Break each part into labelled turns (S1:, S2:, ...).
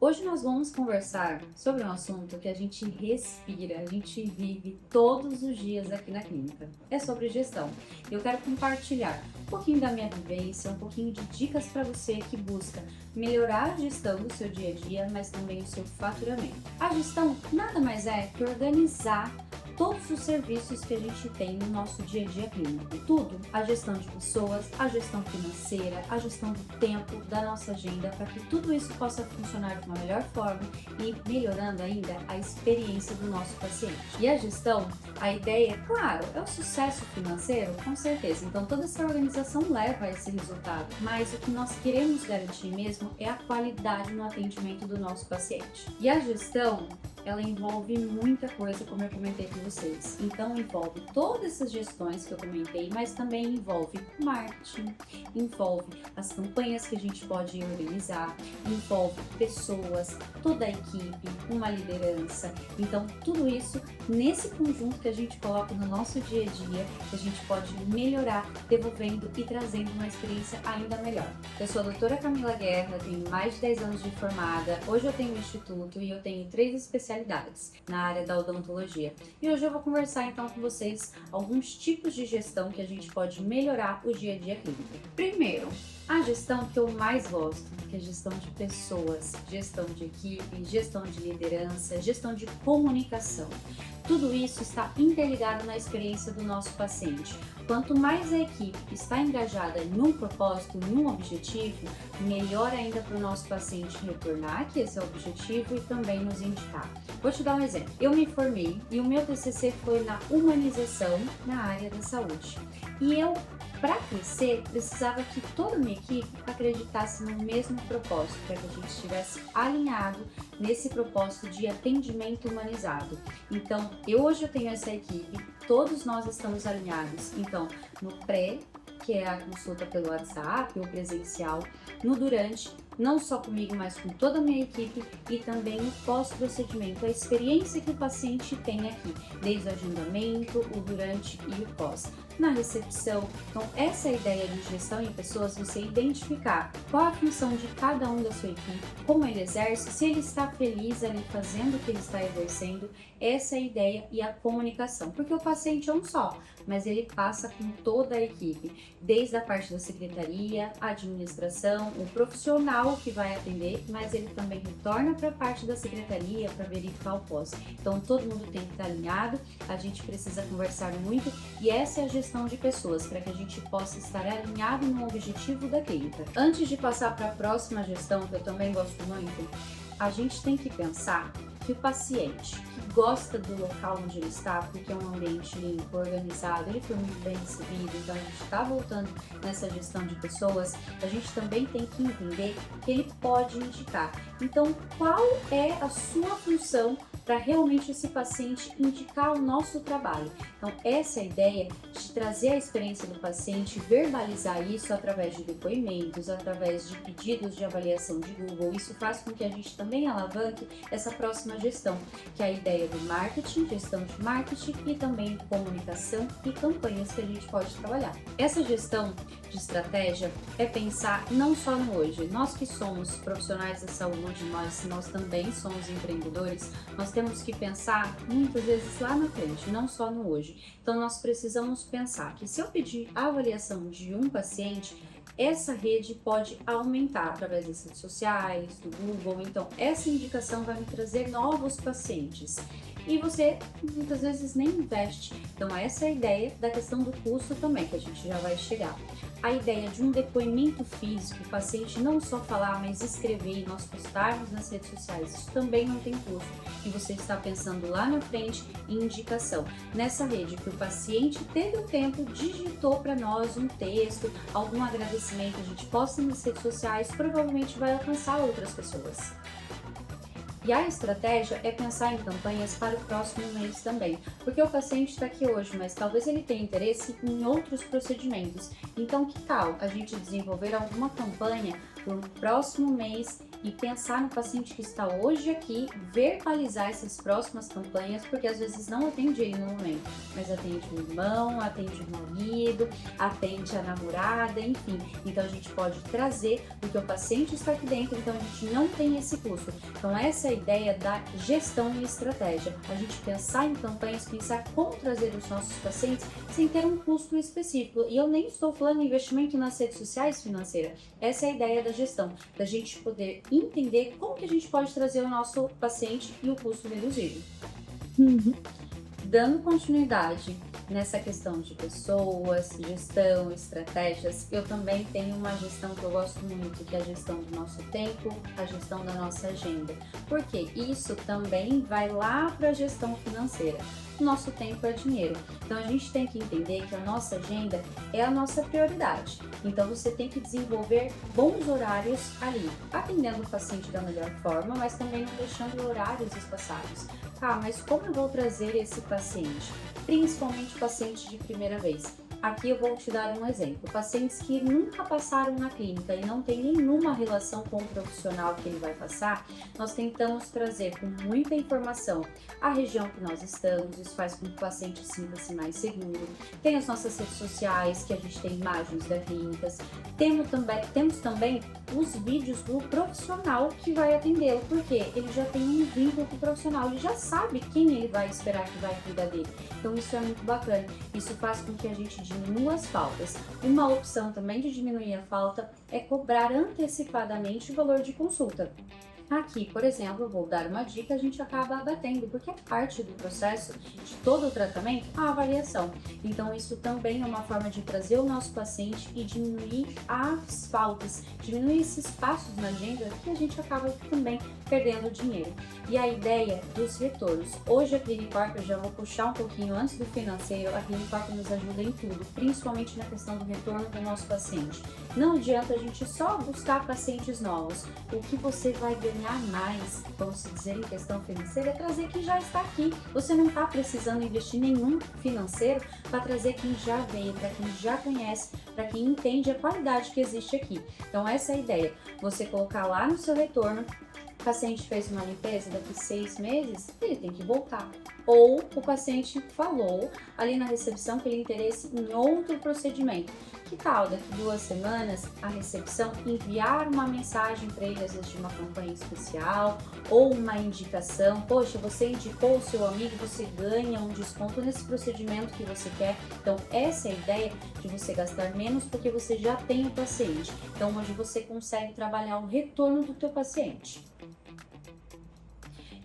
S1: Hoje nós vamos conversar sobre um assunto que a gente respira, a gente vive todos os dias aqui na clínica. É sobre gestão. Eu quero compartilhar um pouquinho da minha vivência, um pouquinho de dicas para você que busca melhorar a gestão do seu dia a dia, mas também o seu faturamento. A gestão nada mais é que organizar todos os serviços que a gente tem no nosso dia a dia clínico. Tudo, a gestão de pessoas, a gestão financeira, a gestão do tempo, da nossa agenda, para que tudo isso possa funcionar de uma melhor forma e melhorando ainda a experiência do nosso paciente. E a gestão, a ideia, claro, é o sucesso financeiro, com certeza. Então toda essa organização leva a esse resultado, mas o que nós queremos garantir mesmo é a qualidade no atendimento do nosso paciente. E a gestão, ela envolve muita coisa, como eu comentei com vocês. Então envolve todas essas gestões que eu comentei, mas também envolve marketing, envolve as campanhas que a gente pode organizar, envolve pessoas, toda a equipe, uma liderança. Então tudo isso nesse conjunto que a gente coloca no nosso dia a dia, que a gente pode melhorar, devolvendo e trazendo uma experiência ainda melhor. Eu sou a doutora Camila Guerra, tenho mais de 10 anos de formada, hoje eu tenho um instituto e eu tenho 3 especialidades na área da odontologia. E hoje eu vou conversar então com vocês alguns tipos de gestão que a gente pode melhorar o dia a dia clínico. Primeiro, a gestão que eu mais gosto, que é gestão de pessoas, gestão de equipe, gestão de liderança, gestão de comunicação. Tudo isso está interligado na experiência do nosso paciente. Quanto mais a equipe está engajada em um propósito, em um objetivo, melhor ainda para o nosso paciente retornar, que esse é o objetivo, e também nos indicar. Vou te dar um exemplo. Eu me formei e o meu TCC foi na humanização na área da saúde. E eu, para crescer, precisava que toda a minha equipe acreditasse no mesmo propósito, para que a gente estivesse alinhado nesse propósito de atendimento humanizado. Então, hoje eu tenho essa equipe, todos nós estamos alinhados. Então, no pré, que é a consulta pelo WhatsApp ou presencial, no durante, não só comigo, mas com toda a minha equipe, e também no pós-procedimento, a experiência que o paciente tem aqui, desde o agendamento, o durante e o pós. Na recepção, então essa é a ideia de gestão em pessoas, você identificar qual a função de cada um da sua equipe, como ele exerce, se ele está feliz ali fazendo o que ele está exercendo, essa é a ideia e a comunicação, porque o paciente é um só, mas ele passa com toda a equipe, desde a parte da secretaria, a administração, o profissional que vai atender, mas ele também retorna para a parte da secretaria para verificar o pós. Então todo mundo tem que estar alinhado, a gente precisa conversar muito e essa é a gestão de pessoas, para que a gente possa estar alinhado no objetivo da clínica. Antes de passar para a próxima gestão, que eu também gosto muito, a gente tem que pensar que o paciente que gosta do local onde ele está, porque é um ambiente limpo, organizado, ele foi muito bem recebido, então a gente está voltando nessa gestão de pessoas, a gente também tem que entender que ele pode indicar. Então, qual é a sua função para realmente esse paciente indicar o nosso trabalho? Então, essa é a ideia de trazer a experiência do paciente, verbalizar isso através de depoimentos, através de pedidos de avaliação de Google. Isso faz com que a gente também alavanque essa próxima gestão, que é a ideia do marketing, gestão de marketing e também comunicação e campanhas que a gente pode trabalhar. Essa gestão de estratégia é pensar não só no hoje. Nós que somos profissionais da saúde, nós também somos empreendedores, nós temos que pensar muitas vezes lá na frente, não só no hoje. Então nós precisamos pensar que se eu pedir a avaliação de um paciente, essa rede pode aumentar através das redes sociais, do Google, então essa indicação vai me trazer novos pacientes. E você muitas vezes nem investe. Então essa é a ideia da questão do custo também, que a gente já vai chegar. A ideia de um depoimento físico, o paciente não só falar, mas escrever e nós postarmos nas redes sociais, isso também não tem custo. E você está pensando lá na frente em indicação. Nessa rede que o paciente teve o tempo, digitou para nós um texto, algum agradecimento, a gente posta nas redes sociais, provavelmente vai alcançar outras pessoas. E a estratégia é pensar em campanhas para o próximo mês também, porque o paciente está aqui hoje, mas talvez ele tenha interesse em outros procedimentos. Então, que tal a gente desenvolver alguma campanha para o próximo mês e pensar no paciente que está hoje aqui, verbalizar essas próximas campanhas, porque às vezes não atende ele no momento, mas atende o irmão, atende o marido, atende a namorada, enfim. Então a gente pode trazer, porque o paciente está aqui dentro, então a gente não tem esse custo. Então essa é a ideia da gestão e estratégia. A gente pensar em campanhas, pensar como trazer os nossos pacientes sem ter um custo específico. E eu nem estou falando em investimento nas redes sociais financeira. Essa é a ideia da gestão, da gente poder entender como que a gente pode trazer o nosso paciente e o custo reduzido. Dando continuidade nessa questão de pessoas, gestão, estratégias, eu também tenho uma gestão que eu gosto muito, que é a gestão do nosso tempo, a gestão da nossa agenda. Porque isso também vai lá para a gestão financeira. Nosso tempo é dinheiro. Então a gente tem que entender que a nossa agenda é a nossa prioridade. Então você tem que desenvolver bons horários ali, atendendo o paciente da melhor forma, mas também não deixando horários espaçados. Ah, mas como eu vou trazer esse paciente? Principalmente pacientes de primeira vez. Aqui eu vou te dar um exemplo. Pacientes que nunca passaram na clínica e não tem nenhuma relação com o profissional que ele vai passar, nós tentamos trazer com muita informação a região que nós estamos, isso faz com que o paciente sinta-se mais seguro. Tem as nossas redes sociais, que a gente tem imagens das clínicas. Temos também os vídeos do profissional que vai atendê-lo, porque ele já tem um vínculo com o profissional, ele já sabe quem ele vai esperar que vai cuidar dele. Então isso é muito bacana. Isso faz com que a gente diminua as faltas. Uma opção também de diminuir a falta é cobrar antecipadamente o valor de consulta. Aqui, por exemplo, eu vou dar uma dica, a gente acaba abatendo, porque é parte do processo de todo o tratamento a avaliação. Então, isso também é uma forma de trazer o nosso paciente e diminuir as faltas, diminuir esses passos na agenda que a gente acaba também perdendo dinheiro. E a ideia dos retornos. Hoje a Clinicorp, eu já vou puxar um pouquinho antes do financeiro, a Clinicorp nos ajuda em tudo, principalmente na questão do retorno do nosso paciente. Não adianta a gente só buscar pacientes novos. O que você vai ganhar mais, vamos dizer, em questão financeira, é trazer quem já está aqui. Você não está precisando investir nenhum financeiro para trazer quem já veio, para quem já conhece, para quem entende a qualidade que existe aqui. Então essa é a ideia, você colocar lá no seu retorno. O paciente fez uma limpeza, daqui 6 meses, ele tem que voltar. Ou o paciente falou ali na recepção que ele interessa em outro procedimento. Que tal daqui 2 semanas a recepção enviar uma mensagem para ele, às vezes de uma campanha especial ou uma indicação? Poxa, você indicou o seu amigo, você ganha um desconto nesse procedimento que você quer. Então essa é a ideia de você gastar menos porque você já tem o paciente. Então hoje você consegue trabalhar o retorno do teu paciente.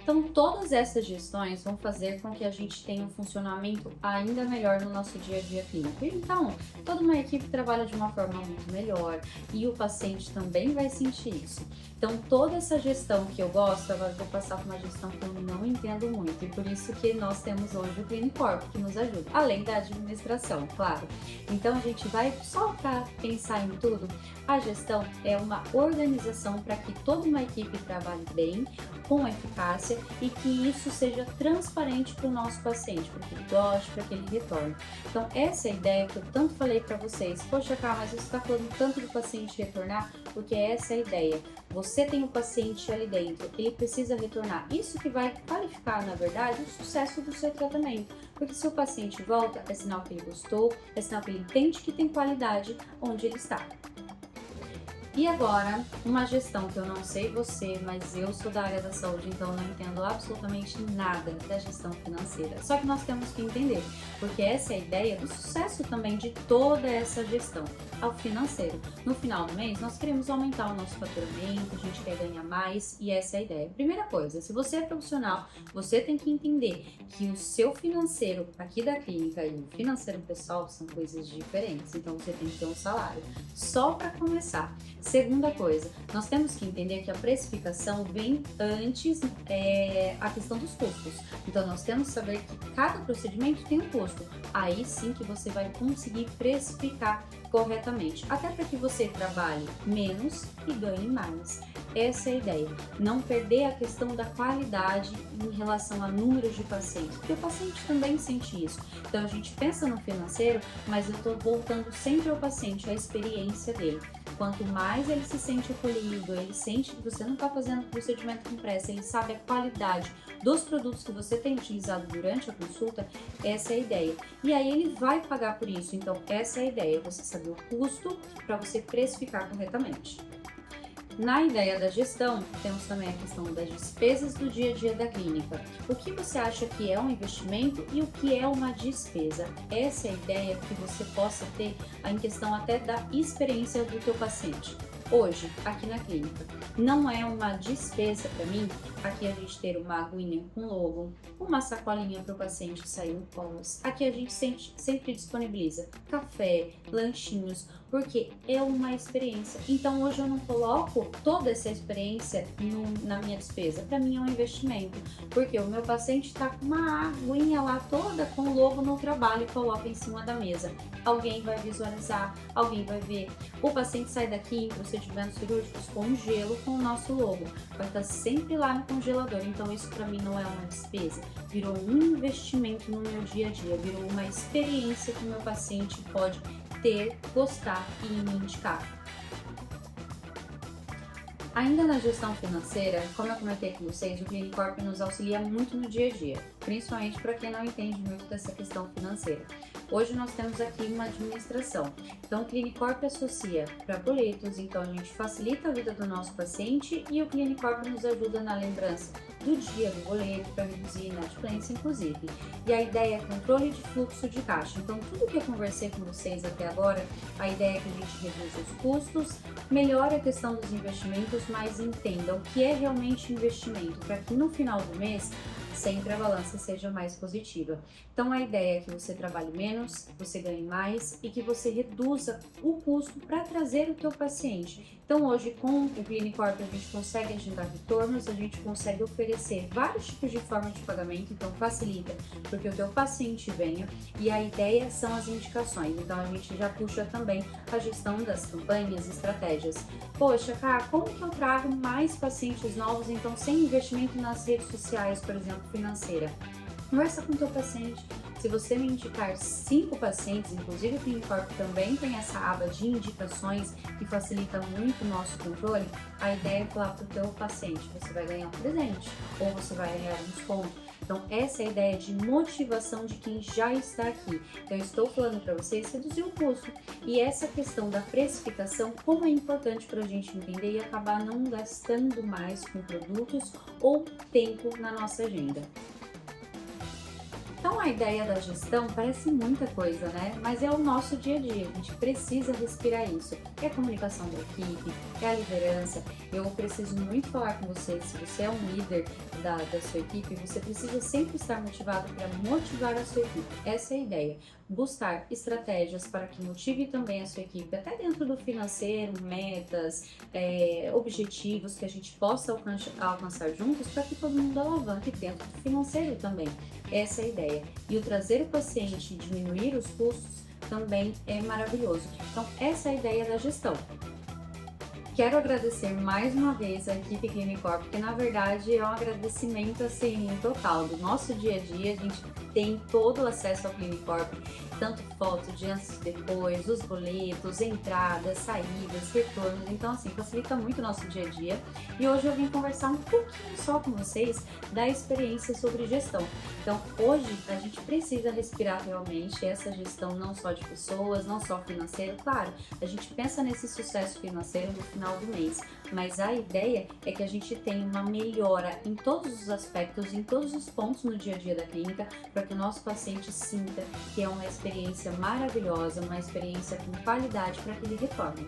S1: Então, todas essas gestões vão fazer com que a gente tenha um funcionamento ainda melhor no nosso dia a dia clínico. Então, toda uma equipe trabalha de uma forma muito melhor e o paciente também vai sentir isso. Então, toda essa gestão que eu gosto, agora eu vou passar por uma gestão que eu não entendo muito e por isso que nós temos hoje o Clinicorp que nos ajuda, além da administração, claro. Então, a gente vai só para pensar em tudo. A gestão é uma organização para que toda uma equipe trabalhe bem, com eficácia e que isso seja transparente para o nosso paciente, para que ele goste, para que ele retorne. Então, essa é a ideia que eu tanto falei para vocês. Poxa, Cá, mas você está falando tanto do paciente retornar, porque essa é a ideia. Você tem o paciente ali dentro, ele precisa retornar. Isso que vai qualificar, na verdade, o sucesso do seu tratamento. Porque se o paciente volta, é sinal que ele gostou, é sinal que ele entende que tem qualidade onde ele está. E agora, uma gestão que eu não sei você, mas eu sou da área da saúde, então eu não entendo absolutamente nada da gestão financeira. Só que nós temos que entender, porque essa é a ideia do sucesso também de toda essa gestão ao financeiro. No final do mês, nós queremos aumentar o nosso faturamento, a gente quer ganhar mais e essa é a ideia. Primeira coisa, se você é profissional, você tem que entender que o seu financeiro aqui da clínica e o financeiro pessoal são coisas diferentes, então você tem que ter um salário. Só para começar. Segunda coisa, nós temos que entender que a precificação vem antes a questão dos custos. Então, nós temos que saber que cada procedimento tem um custo. Aí sim que você vai conseguir precificar corretamente, até para que você trabalhe menos e ganhe mais. Essa é a ideia, não perder a questão da qualidade em relação a números de pacientes, porque o paciente também sente isso. Então a gente pensa no financeiro, mas eu estou voltando sempre ao paciente, à experiência dele. quanto mais ele se sente acolhido, ele sente que você não está fazendo procedimento com pressa, ele sabe a qualidade dos produtos que você tem utilizado durante a consulta, essa é a ideia. E aí ele vai pagar por isso, então essa é a ideia, você saber o custo para você precificar corretamente. Na ideia da gestão, temos também a questão das despesas do dia a dia da clínica. O que você acha que é um investimento e o que é uma despesa? Essa é a ideia que você possa ter em questão até da experiência do teu paciente. Hoje, aqui na clínica, não é uma despesa para mim aqui a gente ter uma aguinha com logo, uma sacolinha para o paciente sair no pós. Aqui a gente sempre disponibiliza café, lanchinhos, porque é uma experiência. Então hoje eu não coloco toda essa experiência na minha despesa. Para mim é um investimento, porque o meu paciente está com uma aguinha lá toda com o logo no trabalho e coloca em cima da mesa. Alguém vai visualizar, alguém vai ver. O paciente sai daqui em procedimentos cirúrgicos com gelo com o nosso logo. Vai estar sempre lá no congelador. Então isso para mim não é uma despesa. Virou um investimento no meu dia a dia. Virou uma experiência que o meu paciente pode ter, gostar e me indicar. Ainda na gestão financeira, como eu comentei com vocês, o Clinicorp nos auxilia muito no dia a dia, principalmente para quem não entende muito dessa questão financeira. Hoje nós temos aqui uma administração, então o Clinicorp associa para boletos, então a gente facilita a vida do nosso paciente e o Clinicorp nos ajuda na lembrança do dia do boleto para reduzir inadimplência, inclusive. E a ideia é controle de fluxo de caixa. Então, tudo que eu conversei com vocês até agora, a ideia é que a gente reduza os custos, melhore a questão dos investimentos, mas entenda o que é realmente investimento, para que no final do mês sempre a balança seja mais positiva. Então a ideia é que você trabalhe menos, você ganhe mais e que você reduza o custo para trazer o teu paciente. Então hoje com o Clinicorp a gente consegue agendar retornos, a gente consegue oferecer vários tipos de forma de pagamento, então facilita porque o teu paciente venha e a ideia são as indicações. Então a gente já puxa também a gestão das campanhas, estratégias. Poxa, cara, como que eu trago mais pacientes novos então sem investimento nas redes sociais, por exemplo, financeira? Conversa com o teu paciente. Se você me indicar 5 pacientes, inclusive o Clinicorp também tem essa aba de indicações que facilita muito o nosso controle, a ideia é falar para o teu paciente, você vai ganhar um presente ou você vai ganhar um desconto. Então essa é a ideia de motivação de quem já está aqui. Então eu estou falando para vocês reduzir o custo e essa questão da precificação, como é importante para a gente entender e acabar não gastando mais com produtos ou tempo na nossa agenda. Então a ideia da gestão parece muita coisa, né? Mas é o nosso dia a dia, a gente precisa respirar isso. É a comunicação da equipe, é a liderança. Eu preciso muito falar com você, se você é um líder da sua equipe, você precisa sempre estar motivado para motivar a sua equipe. Essa é a ideia. Buscar estratégias para que motive também a sua equipe, até dentro do financeiro, metas, objetivos que a gente possa alcançar juntos para que todo mundo alavanque dentro do financeiro também. Essa é a ideia. E o trazer o paciente e diminuir os custos também é maravilhoso. Então, essa é a ideia da gestão. Quero agradecer mais uma vez a equipe Clinicorp, porque na verdade é um agradecimento assim total do nosso dia a dia. A gente tem todo o acesso ao Clinicorp, tanto foto de antes e depois, os boletos, entradas, saídas, retornos. Então assim, facilita muito o nosso dia a dia. E hoje eu vim conversar um pouquinho só com vocês da experiência sobre gestão. Então hoje a gente precisa respirar realmente essa gestão não só de pessoas, não só financeiro. Claro, a gente pensa nesse sucesso financeiro no final do mês, mas a ideia é que a gente tenha uma melhora em todos os aspectos, em todos os pontos no dia a dia da clínica, para que o nosso paciente sinta que é uma experiência maravilhosa, uma experiência com qualidade para que ele retorne.